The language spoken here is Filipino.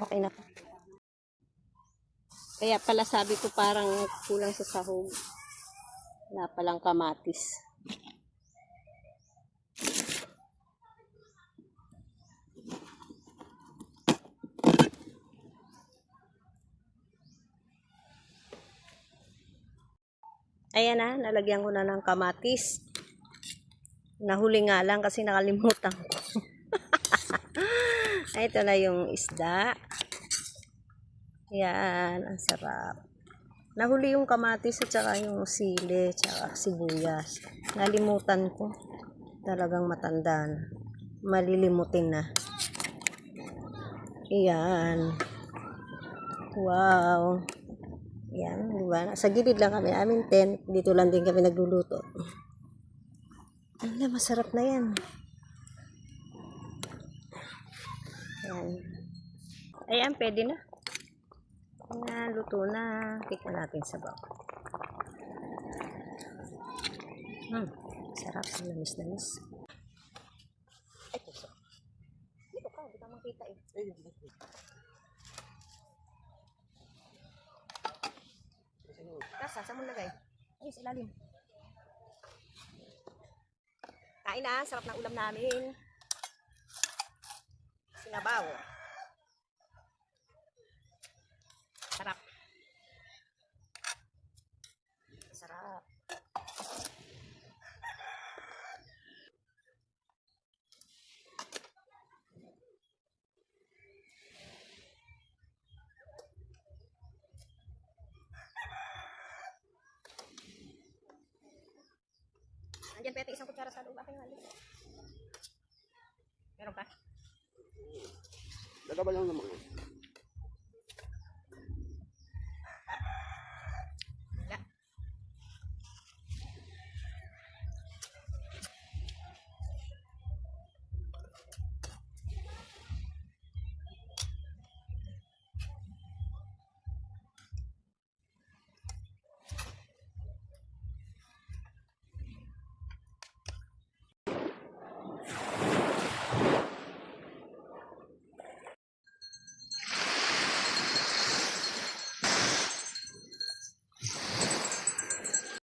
Okay na. Kaya pala sabi ko parang kulang sa sahog. Wala palang kamatis. Ayan na, nalagyan ko na ng kamatis. Nahuli nga lang kasi nakalimutan ko. Ito na yung isda. Yan, ang sarap. Nahuli yung kamatis at saka yung sili at saka sibuyas. Nalimutan ko. Talagang matanda na. Malilimutin na. Yan. Wow. Yan, diba? Sa gilid lang kami. Amin tent. Dito lang din kami nagluluto. Ano, masarap na yan. Yan. Ayan, pwede na. Ayan, luto na. Tikman natin sa bawah. Sarap. Lamis-lamis. Ay, puso. Dito ka, hindi ka makita eh. Saan mo lagay? Ay, sa ilalim. Kain na, sarap ng ulam namin. Sinabaw. Sarap. Sarap. Andiyan pwede isang kutsara sa loob. Akin nga. Meron pa? Dalawa lang naman.